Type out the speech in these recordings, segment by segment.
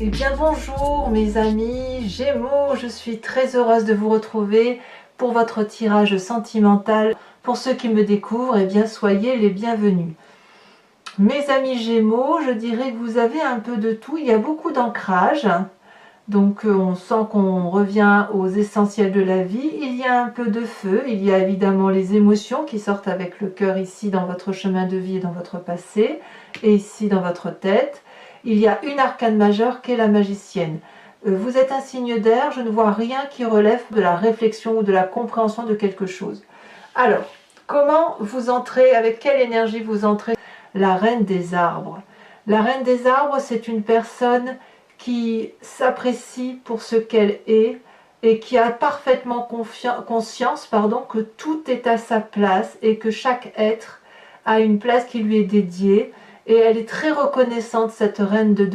Eh bien bonjour mes amis Gémeaux, je suis très heureuse de vous retrouver pour votre tirage sentimental. Pour ceux qui me découvrent, eh bien soyez les bienvenus. Mes amis Gémeaux, je dirais que vous avez un peu de tout, il y a beaucoup d'ancrage. Donc on sent qu'on revient aux essentiels de la vie. Il y a un peu de feu, il y a évidemment les émotions qui sortent avec le cœur ici dans votre chemin de vie et dans votre passé, et ici dans votre tête. Il y a une arcane majeure qui est la magicienne. Vous êtes un signe d'air, je ne vois rien qui relève de la réflexion ou de la compréhension de quelque chose. Alors, comment vous entrez, avec quelle énergie vous entrez? La reine des arbres. La reine des arbres, c'est une personne qui s'apprécie pour ce qu'elle est et qui a parfaitement conscience que tout est à sa place et que chaque être a une place qui lui est dédiée. Et elle est très reconnaissante, cette reine des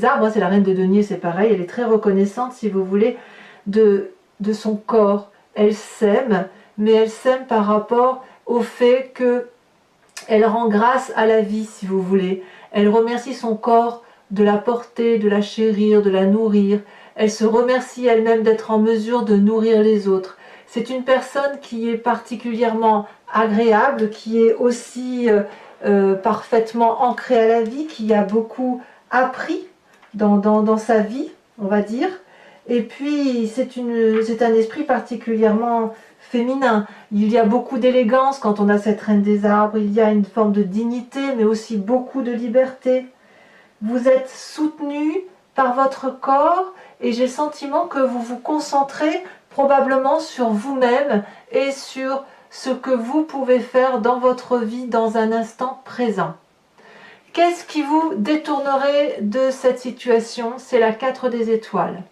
arbres, c'est la reine de denier, c'est pareil, elle est très reconnaissante, si vous voulez, de son corps. Elle s'aime, mais elle s'aime par rapport au fait qu'elle rend grâce à la vie, si vous voulez. Elle remercie son corps de la porter, de la chérir, de la nourrir. Elle se remercie elle-même d'être en mesure de nourrir les autres. C'est une personne qui est particulièrement agréable, qui est aussi parfaitement ancrée à la vie, qui a beaucoup appris dans sa vie, on va dire. Et puis c'est un esprit particulièrement féminin. Il y a beaucoup d'élégance quand on a cette reine des arbres, il y a une forme de dignité, mais aussi beaucoup de liberté. Vous êtes soutenu par votre corps et j'ai le sentiment que vous vous concentrez probablement sur vous-même et sur ce que vous pouvez faire dans votre vie dans un instant présent. Qu'est-ce qui vous détournerait de cette situation? C'est la 4 des étoiles.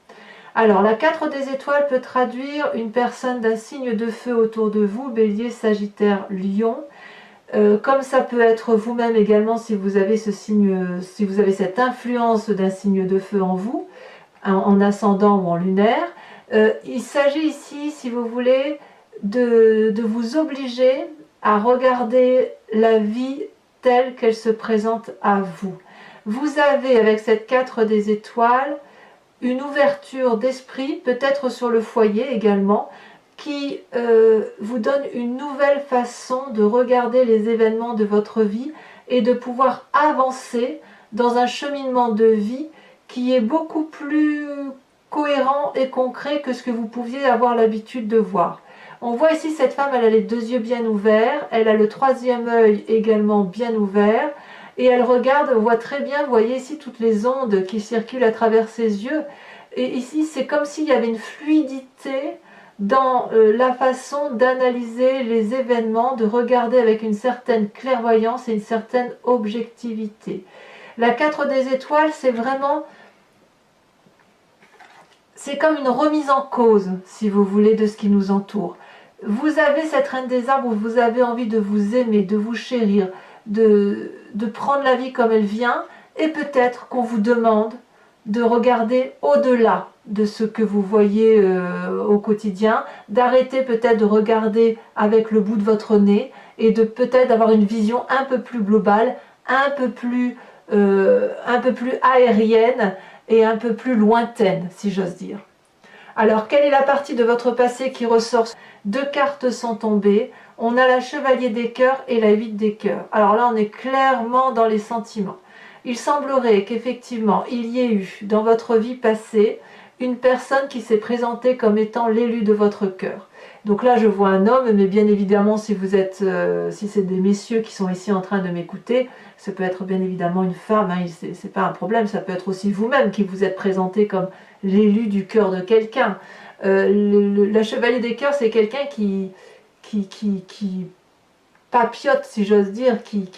Alors, la 4 des étoiles peut traduire une personne d'un signe de feu autour de vous, Bélier, Sagittaire, Lion. Comme ça peut être vous-même également si vous avez ce signe, si vous avez cette influence d'un signe de feu en vous, en ascendant ou en lunaire. Il s'agit ici, si vous voulez, de vous obliger à regarder la vie telle qu'elle se présente à vous. Vous avez, avec cette 4 des étoiles, une ouverture d'esprit, peut-être sur le foyer également, qui vous donne une nouvelle façon de regarder les événements de votre vie et de pouvoir avancer dans un cheminement de vie qui est beaucoup plus cohérent et concret que ce que vous pouviez avoir l'habitude de voir. On voit ici cette femme, elle a les deux yeux bien ouverts, elle a le troisième œil également bien ouvert, et elle regarde, on voit très bien, vous voyez ici toutes les ondes qui circulent à travers ses yeux, et ici c'est comme s'il y avait une fluidité dans la façon d'analyser les événements, de regarder avec une certaine clairvoyance et une certaine objectivité. La 4 des étoiles, c'est vraiment, c'est comme une remise en cause, si vous voulez, de ce qui nous entoure. Vous avez cette reine des arbres où vous avez envie de vous aimer, de vous chérir, de prendre la vie comme elle vient, et peut-être qu'on vous demande de regarder au-delà de ce que vous voyez au quotidien, d'arrêter peut-être de regarder avec le bout de votre nez et de peut-être avoir une vision un peu plus globale, un peu plus aérienne et un peu plus lointaine, si j'ose dire. Alors, quelle est la partie de votre passé qui ressort? Deux cartes sont tombées. On a la chevalier des cœurs et la 8 des cœurs. Alors là, on est clairement dans les sentiments. Il semblerait qu'effectivement, il y ait eu dans votre vie passée une personne qui s'est présentée comme étant l'élu de votre cœur. Donc là, je vois un homme, mais bien évidemment, si vous êtes, si c'est des messieurs qui sont ici en train de m'écouter, ça peut être bien évidemment une femme, hein, c'est pas un problème, ça peut être aussi vous-même qui vous êtes présenté comme l'élu du cœur de quelqu'un. La chevalier des cœurs, c'est quelqu'un qui papillote, si j'ose dire, qui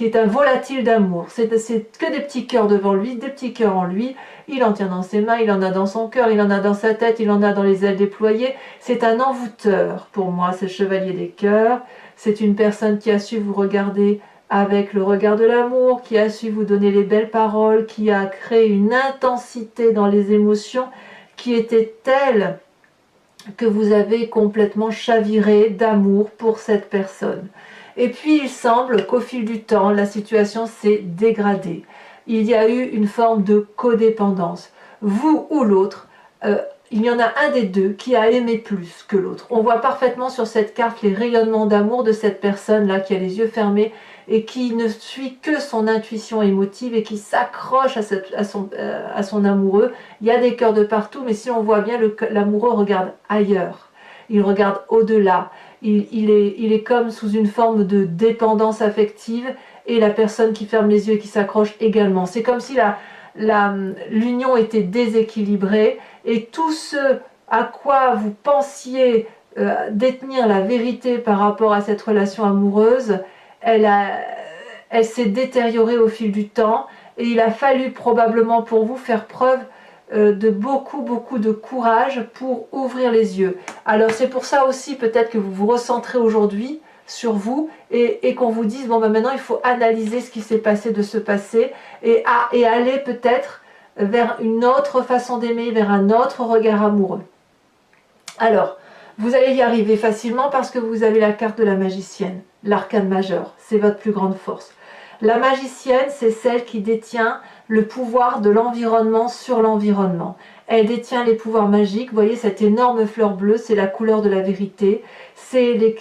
est un volatile d'amour. C'est que des petits cœurs devant lui, des petits cœurs en lui. Il en tient dans ses mains, il en a dans son cœur, il en a dans sa tête, il en a dans les ailes déployées. C'est un envoûteur pour moi, ce chevalier des cœurs. C'est une personne qui a su vous regarder avec le regard de l'amour, qui a su vous donner les belles paroles, qui a créé une intensité dans les émotions qui était telle que vous avez complètement chaviré d'amour pour cette personne. Et puis il semble qu'au fil du temps, la situation s'est dégradée. il y a eu une forme de codépendance. Vous ou l'autre, il y en a un des deux qui a aimé plus que l'autre. On voit parfaitement sur cette carte les rayonnements d'amour de cette personne-là qui a les yeux fermés et qui ne suit que son intuition émotive et qui s'accroche à son amoureux. Il y a des cœurs de partout, mais si on voit bien, l'amoureux regarde ailleurs. Il regarde au-delà. Il est comme sous une forme de dépendance affective et la personne qui ferme les yeux et qui s'accroche également. C'est comme si l'union était déséquilibrée et tout ce à quoi vous pensiez détenir la vérité par rapport à cette relation amoureuse, elle s'est détériorée au fil du temps et il a fallu probablement pour vous faire preuve de beaucoup de courage pour ouvrir les yeux. Alors c'est pour ça aussi peut-être que vous vous recentrez aujourd'hui sur vous et qu'on vous dise bon ben maintenant il faut analyser ce qui s'est passé de ce passé et aller peut-être vers une autre façon d'aimer, vers un autre regard amoureux. Alors vous allez y arriver facilement parce que vous avez la carte de la magicienne, l'arcane majeur, c'est votre plus grande force. La magicienne, c'est celle qui détient le pouvoir de l'environnement sur l'environnement. Elle détient les pouvoirs magiques. Vous voyez cette énorme fleur bleue, c'est la couleur de la vérité. C'est les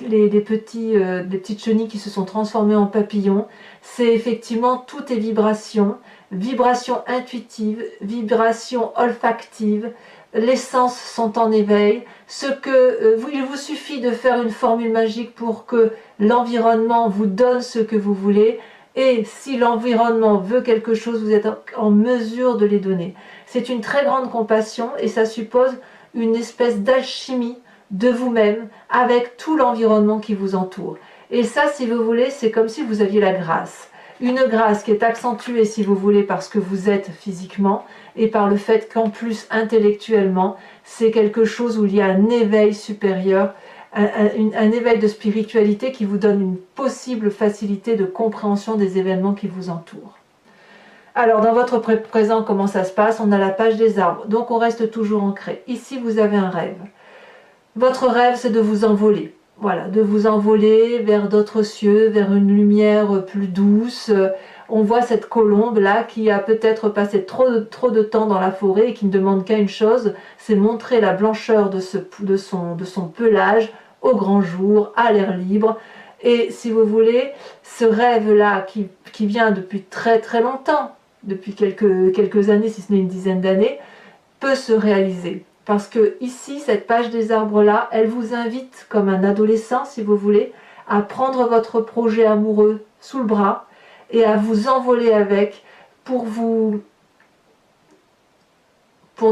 petites chenilles qui se sont transformées en papillons. C'est effectivement tout est vibration, vibration intuitive, vibration olfactive. Les sens sont en éveil. Il vous suffit de faire une formule magique pour que l'environnement vous donne ce que vous voulez. Et si l'environnement veut quelque chose, vous êtes en mesure de les donner. C'est une très grande compassion et ça suppose une espèce d'alchimie de vous-même avec tout l'environnement qui vous entoure. Et ça, si vous voulez, c'est comme si vous aviez la grâce. Une grâce qui est accentuée, si vous voulez, parce que vous êtes physiquement et par le fait qu'en plus, intellectuellement, c'est quelque chose où il y a un éveil supérieur, un éveil de spiritualité qui vous donne une possible facilité de compréhension des événements qui vous entourent. Alors, dans votre présent, comment ça se passe? On a la page des arbres, donc on reste toujours ancré. Ici, vous avez un rêve. Votre rêve, c'est de vous envoler. Voilà, de vous envoler vers d'autres cieux, vers une lumière plus douce. On voit cette colombe-là qui a peut-être passé trop de temps dans la forêt et qui ne demande qu'à une chose, c'est montrer la blancheur de son pelage au grand jour, à l'air libre. Et si vous voulez, ce rêve-là qui vient depuis très longtemps, depuis quelques années, si ce n'est une dizaine d'années, peut se réaliser. Parce que ici, cette page des arbres-là, elle vous invite, comme un adolescent, si vous voulez, à prendre votre projet amoureux sous le bras et à vous envoler avec pour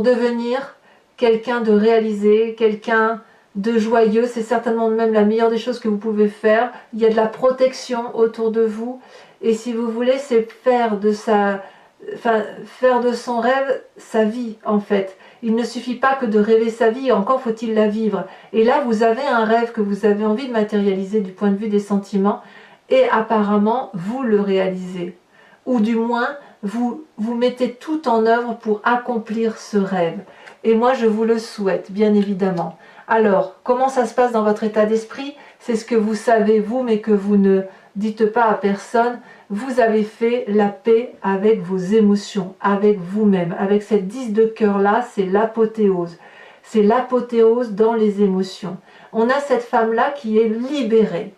devenir quelqu'un de réalisé, quelqu'un de joyeux. C'est certainement même la meilleure des choses que vous pouvez faire. Il y a de la protection autour de vous. Et si vous voulez, c'est faire de son rêve sa vie, en fait. Il ne suffit pas que de rêver sa vie, encore faut-il la vivre. Et là, vous avez un rêve que vous avez envie de matérialiser du point de vue des sentiments, et apparemment, vous le réalisez. Ou du moins, vous mettez tout en œuvre pour accomplir ce rêve. Et moi, je vous le souhaite, bien évidemment. Alors, comment ça se passe dans votre état d'esprit? C'est ce que vous savez, vous, mais que vous ne dites pas à personne. Vous avez fait la paix avec vos émotions, avec vous-même. Avec cette 10 de cœur-là, c'est l'apothéose. C'est l'apothéose dans les émotions. On a cette femme-là qui est libérée,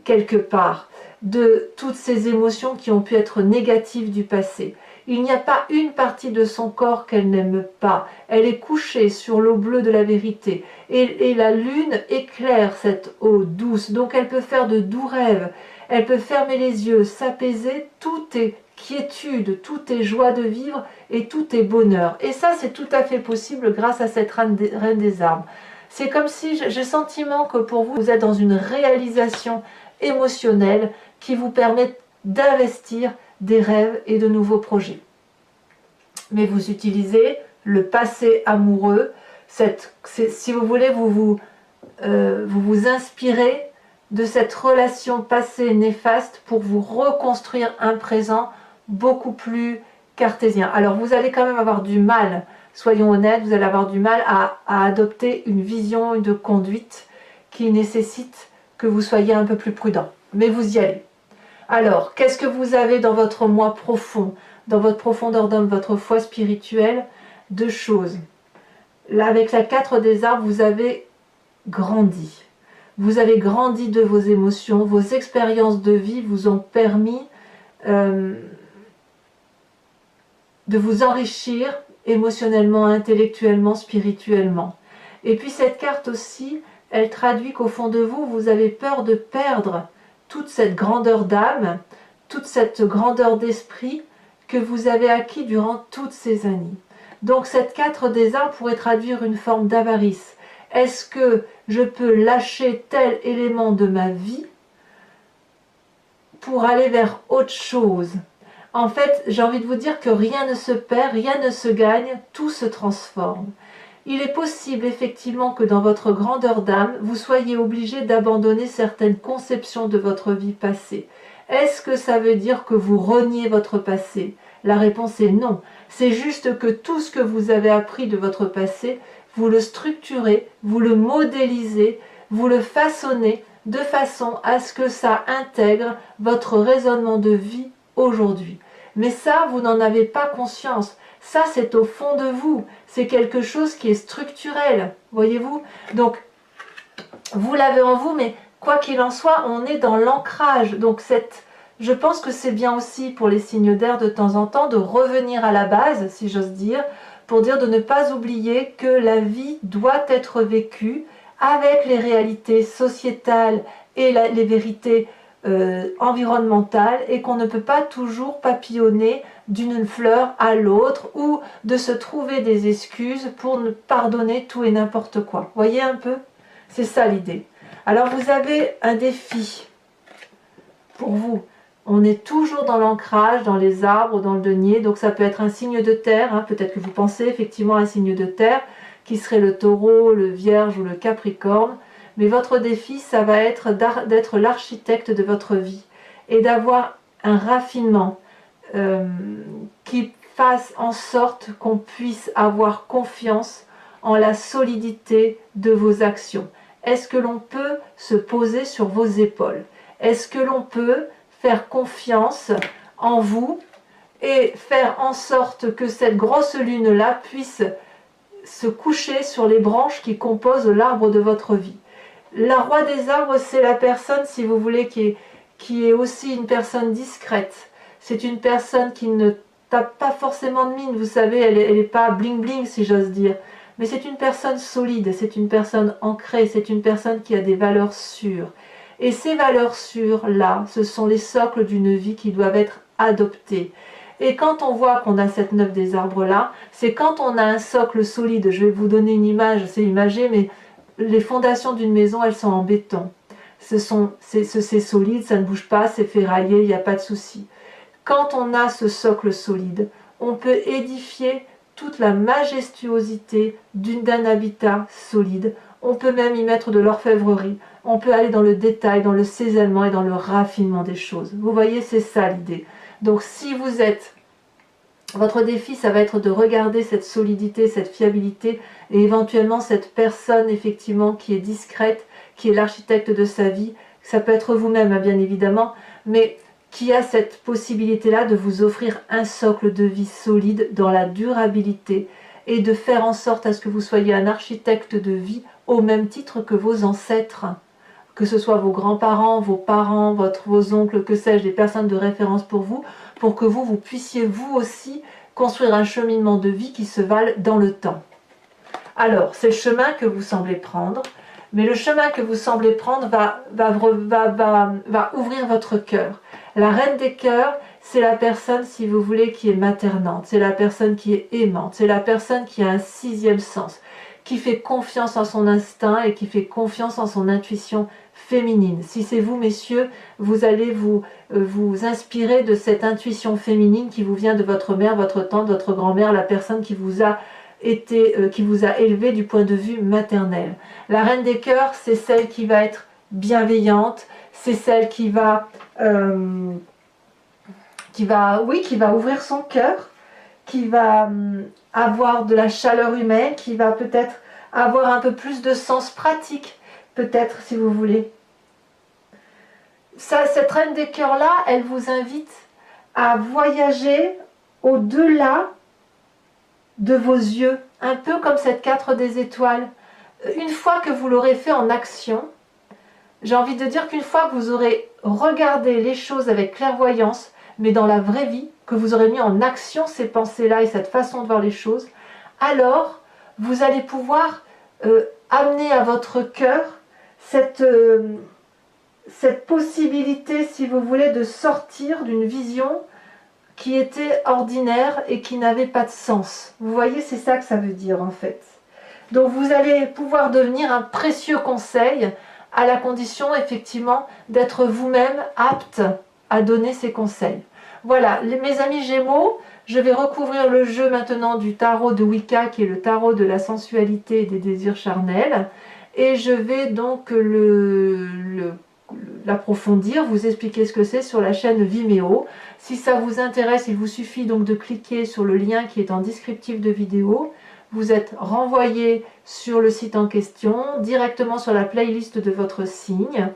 quelque part, de toutes ces émotions qui ont pu être négatives du passé. Il n'y a pas une partie de son corps qu'elle n'aime pas. Elle est couchée sur l'eau bleue de la vérité. Et la lune éclaire cette eau douce. Donc elle peut faire de doux rêves. Elle peut fermer les yeux, s'apaiser. Tout est quiétude, tout est joie de vivre et tout est bonheur. Et ça, c'est tout à fait possible grâce à cette reine des arbres. C'est comme si j'ai le sentiment que pour vous, vous êtes dans une réalisation émotionnelle qui vous permet d'investir des rêves et de nouveaux projets. Mais vous utilisez le passé amoureux, si vous voulez, vous vous inspirez de cette relation passée néfaste pour vous reconstruire un présent beaucoup plus cartésien. Alors vous allez quand même avoir du mal, soyons honnêtes, vous allez avoir du mal à adopter une vision de conduite qui nécessite que vous soyez un peu plus prudent. Mais vous y allez. Alors, qu'est-ce que vous avez dans votre moi profond, dans votre profondeur d'homme, votre foi spirituelle, deux choses. Là, avec la 4 des arbres, vous avez grandi. Vous avez grandi de vos émotions, vos expériences de vie vous ont permis de vous enrichir émotionnellement, intellectuellement, spirituellement. Et puis cette carte aussi, elle traduit qu'au fond de vous, vous avez peur de perdre toute cette grandeur d'âme, toute cette grandeur d'esprit que vous avez acquis durant toutes ces années. Donc cette 4 des arbres pourrait traduire une forme d'avarice. Est-ce que je peux lâcher tel élément de ma vie pour aller vers autre chose? En fait, j'ai envie de vous dire que rien ne se perd, rien ne se gagne, tout se transforme. Il est possible effectivement que dans votre grandeur d'âme, vous soyez obligé d'abandonner certaines conceptions de votre vie passée. Est-ce que ça veut dire que vous reniez votre passé? La réponse est non. C'est juste que tout ce que vous avez appris de votre passé, vous le structurez, vous le modélisez, vous le façonnez de façon à ce que ça intègre votre raisonnement de vie aujourd'hui. Mais ça, vous n'en avez pas conscience. Ça, c'est au fond de vous. C'est quelque chose qui est structurel, voyez-vous? Donc, vous l'avez en vous, mais quoi qu'il en soit, on est dans l'ancrage. Donc, je pense que c'est bien aussi pour les signes d'air de temps en temps de revenir à la base, si j'ose dire, pour dire de ne pas oublier que la vie doit être vécue avec les réalités sociétales et les vérités environnementales, et qu'on ne peut pas toujours papillonner d'une fleur à l'autre ou de se trouver des excuses pour ne pardonner tout et n'importe quoi. Voyez un peu? C'est ça l'idée. Alors vous avez un défi pour vous. On est toujours dans l'ancrage, dans les arbres, dans le denier, donc ça peut être un signe de terre, hein. Peut-être que vous pensez effectivement à un signe de terre, qui serait le taureau, le vierge ou le capricorne, mais votre défi, ça va être d'être l'architecte de votre vie, et d'avoir un raffinement qui fasse en sorte qu'on puisse avoir confiance en la solidité de vos actions. Est-ce que l'on peut se poser sur vos épaules? Est-ce que l'on peut faire confiance en vous et faire en sorte que cette grosse lune-là puisse se coucher sur les branches qui composent l'arbre de votre vie? La roi des arbres, c'est la personne, si vous voulez, qui est aussi une personne discrète. C'est une personne qui ne tape pas forcément de mine, vous savez, elle n'est pas bling-bling, si j'ose dire. Mais c'est une personne solide, c'est une personne ancrée, c'est une personne qui a des valeurs sûres. Et ces valeurs sûres-là, ce sont les socles d'une vie qui doivent être adoptées. Et quand on voit qu'on a cette 9 des arbres-là, c'est quand on a un socle solide. Je vais vous donner une image, c'est imagé, mais les fondations d'une maison, elles sont en béton. C'est solide, ça ne bouge pas, c'est ferraillé, il n'y a pas de souci. Quand on a ce socle solide, on peut édifier toute la majestuosité d'un habitat solide. On peut même y mettre de l'orfèvrerie. On peut aller dans le détail, dans le cisaillement et dans le raffinement des choses. Vous voyez, c'est ça l'idée. Donc si vous êtes... Votre défi, ça va être de regarder cette solidité, cette fiabilité et éventuellement cette personne effectivement qui est discrète, qui est l'architecte de sa vie. Ça peut être vous-même, bien évidemment, mais qui a cette possibilité-là de vous offrir un socle de vie solide dans la durabilité et de faire en sorte à ce que vous soyez un architecte de vie au même titre que vos ancêtres, que ce soit vos grands-parents, vos parents, vos oncles, que sais-je, des personnes de référence pour que vous puissiez vous aussi construire un cheminement de vie qui se vale dans le temps. Alors, c'est le chemin que vous semblez prendre, mais le chemin que vous semblez prendre va ouvrir votre cœur. La reine des cœurs, c'est la personne, si vous voulez, qui est maternante, c'est la personne qui est aimante, c'est la personne qui a un sixième sens, qui fait confiance en son instinct et qui fait confiance en son intuition féminine. Si c'est vous, messieurs, vous allez vous inspirer de cette intuition féminine qui vous vient de votre mère, votre tante, votre grand-mère, la personne qui vous a élevé du point de vue maternel. La reine des cœurs, c'est celle qui va être bienveillante, c'est celle qui va ouvrir son cœur, qui va avoir de la chaleur humaine, qui va peut-être avoir un peu plus de sens pratique, peut-être, si vous voulez. Cette reine des cœurs-là, elle vous invite à voyager au-delà de vos yeux, un peu comme cette 4 des étoiles. Une fois que vous l'aurez fait en action, j'ai envie de dire qu'une fois que vous aurez regardé les choses avec clairvoyance, mais dans la vraie vie, que vous aurez mis en action ces pensées-là et cette façon de voir les choses, alors vous allez pouvoir amener à votre cœur cette possibilité, si vous voulez, de sortir d'une vision qui était ordinaire et qui n'avait pas de sens. Vous voyez, c'est ça que ça veut dire en fait. Donc vous allez pouvoir devenir un précieux conseil à la condition effectivement d'être vous-même apte à donner ces conseils. Voilà, mes amis Gémeaux, je vais recouvrir le jeu maintenant du tarot de Wicca qui est le tarot de la sensualité et des désirs charnels et je vais donc l'approfondir, vous expliquer ce que c'est sur la chaîne Vimeo. Si ça vous intéresse, il vous suffit donc de cliquer sur le lien qui est en descriptif de vidéo. Vous êtes renvoyé sur le site en question, directement sur la playlist de votre signe.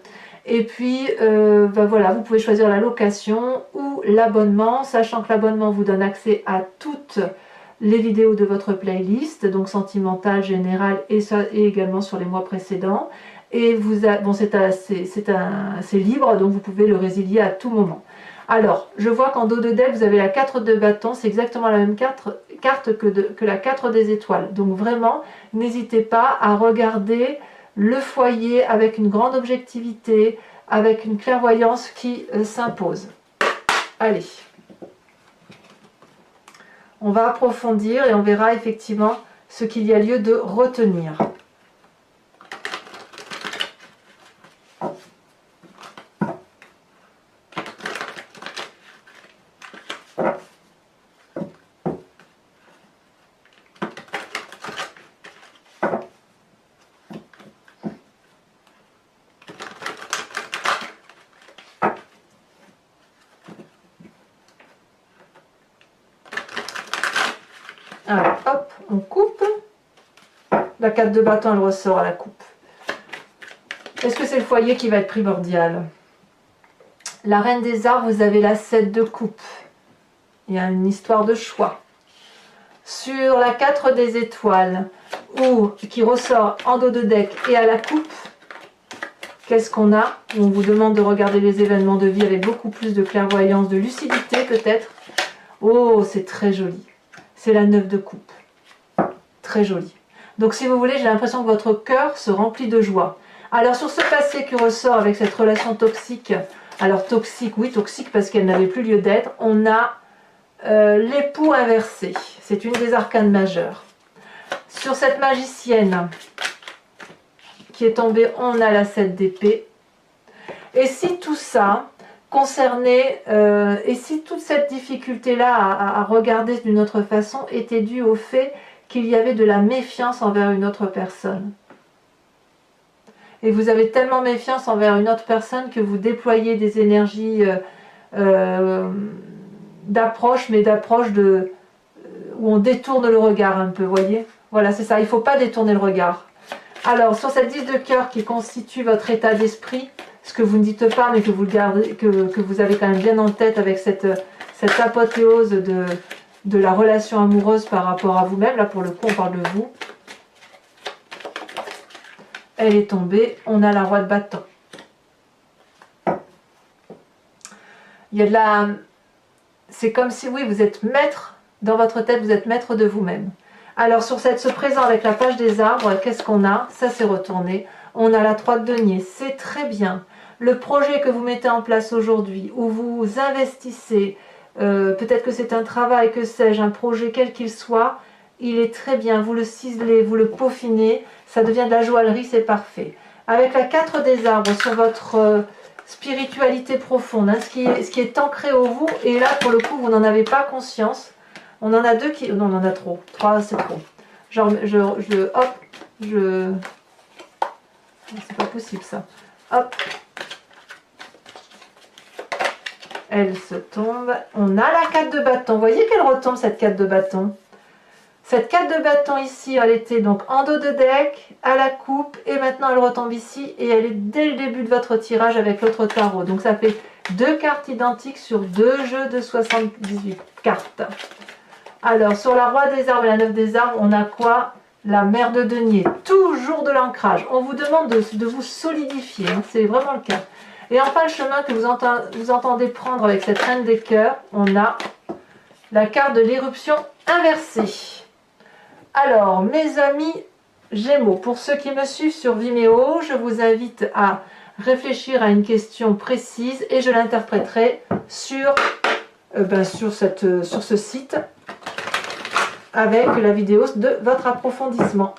Et puis, voilà, vous pouvez choisir la location ou l'abonnement, sachant que l'abonnement vous donne accès à toutes les vidéos de votre playlist, donc sentimentale, générale et également sur les mois précédents. Et bon, c'est libre, donc vous pouvez le résilier à tout moment. Alors, je vois qu'en dos de deck, vous avez la 4 de bâton, c'est exactement la même carte que la 4 des étoiles. Donc vraiment, n'hésitez pas à regarder le foyer avec une grande objectivité, avec une clairvoyance qui s'impose. Allez, on va approfondir et on verra effectivement ce qu'il y a lieu de retenir. Alors, hop, on coupe. La 4 de bâton, elle ressort à la coupe. Est-ce que c'est le foyer qui va être primordial? La reine des arbres, vous avez la 7 de coupe. Il y a une histoire de choix. Sur la 4 des étoiles, qui ressort en dos de deck et à la coupe, qu'est-ce qu'on a? On vous demande de regarder les événements de vie avec beaucoup plus de clairvoyance, de lucidité peut-être. Oh, c'est très joli. C'est la 9 de coupe. Très joli. Donc si vous voulez, j'ai l'impression que votre cœur se remplit de joie. Alors sur ce passé qui ressort avec cette relation toxique, alors toxique, oui toxique parce qu'elle n'avait plus lieu d'être, on a l'époux inversé. C'est une des arcanes majeures. Sur cette magicienne qui est tombée, on a la 7 d'épée. Et si tout ça concernait, et si toute cette difficulté-là à regarder d'une autre façon était due au fait qu'il y avait de la méfiance envers une autre personne. Et vous avez tellement méfiance envers une autre personne que vous déployez des énergies d'approche, mais d'approche où on détourne le regard un peu, voyez? Voilà, c'est ça, il ne faut pas détourner le regard. Alors, sur cette 10 de cœur qui constitue votre état d'esprit, ce que vous ne dites pas, mais que vous gardez, que vous avez quand même bien en tête avec cette apothéose de la relation amoureuse par rapport à vous-même, là pour le coup on parle de vous. Elle est tombée, on a la roi de bâton. Il y a de la... C'est comme si, oui, vous êtes maître, dans votre tête, vous êtes maître de vous-même. Alors sur ce présent avec la page des arbres, qu'est-ce qu'on a? Ça s'est retourné. On a la 3 de denier, c'est très bien. Le projet que vous mettez en place aujourd'hui, où vous investissez, peut-être que c'est un travail, que sais-je, un projet quel qu'il soit, il est très bien, vous le ciselez, vous le peaufinez, ça devient de la joaillerie, c'est parfait. Avec la 4 des arbres sur votre spiritualité profonde, hein, ce qui est ancré au vous, et là pour le coup vous n'en avez pas conscience. On en a deux qui... Non, on en a trop. 3 c'est trop. Genre, hop, c'est pas possible ça. Hop. Elle se tombe. On a la 4 de bâton. Vous voyez qu'elle retombe cette 4 de bâton. Cette 4 de bâton ici, elle était donc en dos de deck, à la coupe, et maintenant elle retombe ici, et elle est dès le début de votre tirage avec l'autre tarot. Donc ça fait 2 cartes identiques sur 2 jeux de 78 cartes. Alors, sur la Roi des Arbres et la 9 des Arbres, on a quoi? La Mère de Denier, toujours de l'ancrage. On vous demande de vous solidifier, hein, c'est vraiment le cas. Et enfin, le chemin que vous entendez prendre avec cette Reine des Cœurs, on a la carte de l'éruption inversée. Alors, mes amis Gémeaux, pour ceux qui me suivent sur Vimeo, je vous invite à réfléchir à une question précise et je l'interpréterai sur ce site avec la vidéo de votre approfondissement.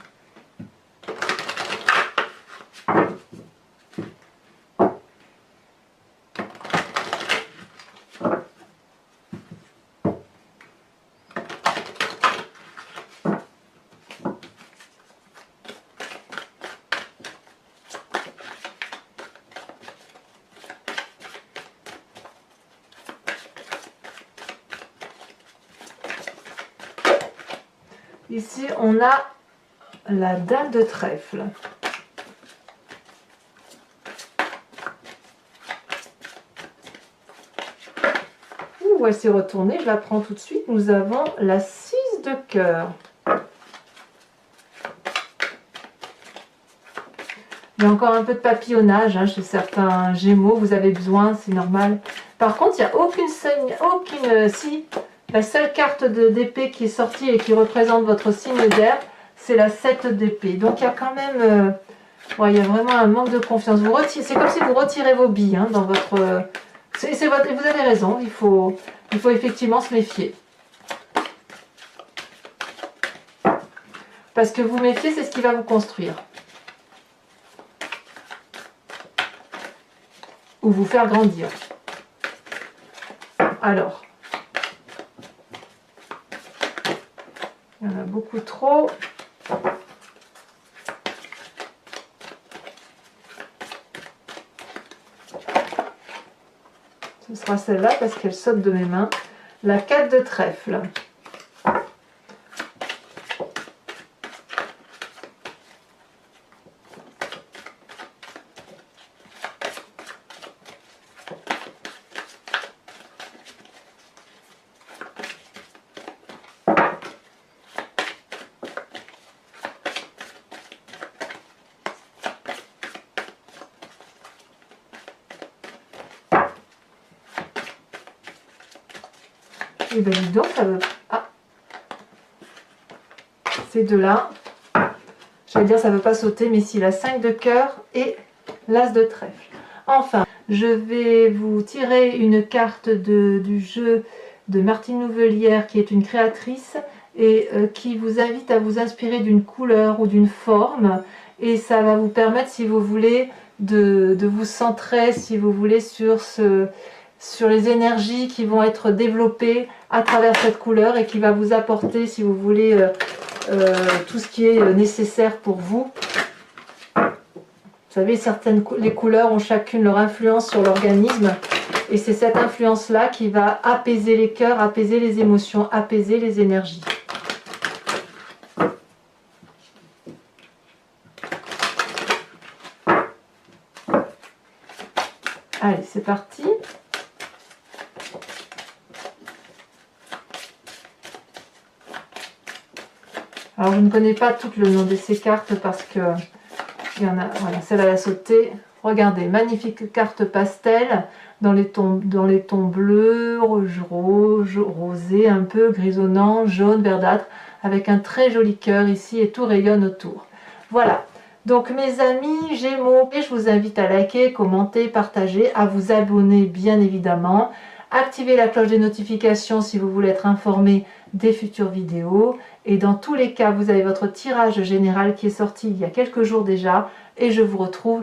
Ici, on a la Dame de Trèfle. Ouh, elle s'est retournée, je la prends tout de suite. Nous avons la 6 de cœur. Il y a encore un peu de papillonnage hein, chez certains Gémeaux, vous avez besoin, c'est normal. Par contre, il n'y a si, la seule carte d'épée qui est sortie et qui représente votre signe d'air, c'est la 7 d'épée. Donc il y a quand même, il y a vraiment un manque de confiance. C'est comme si vous retirez vos billes hein, dans votre... vous avez raison, il faut effectivement se méfier. Parce que vous méfiez, c'est ce qui va vous construire. Ou vous faire grandir. Alors, il y en a beaucoup trop. Ce sera celle-là parce qu'elle saute de mes mains. La 4 de trèfle. Et bien dis donc, ça veut... Ah, ces deux-là, j'allais dire ça ne veut pas sauter, mais si, la 5 de cœur et l'as de trèfle. Enfin, je vais vous tirer une carte du jeu de Martine Nouvelière, qui est une créatrice, et qui vous invite à vous inspirer d'une couleur ou d'une forme, et ça va vous permettre, si vous voulez, de vous centrer, si vous voulez, sur les énergies qui vont être développées à travers cette couleur et qui va vous apporter, si vous voulez, tout ce qui est nécessaire pour vous. Vous savez, les couleurs ont chacune leur influence sur l'organisme et c'est cette influence-là qui va apaiser les cœurs, apaiser les émotions, apaiser les énergies. Allez, c'est parti. Alors, je ne connais pas tout le nom de ces cartes parce que il y en a, voilà, celle-là a sauté. Regardez, magnifique carte pastel dans les tons bleus, rouge, rosé, un peu grisonnant, jaune, verdâtre, avec un très joli cœur ici et tout rayonne autour. Voilà. Donc mes amis Gémeaux, je vous invite à liker, commenter, partager, à vous abonner bien évidemment. Activez la cloche des notifications si vous voulez être informé des futures vidéos. Et dans tous les cas, vous avez votre tirage général qui est sorti il y a quelques jours déjà. Et je vous retrouve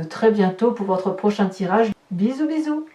très bientôt pour votre prochain tirage. Bisous bisous.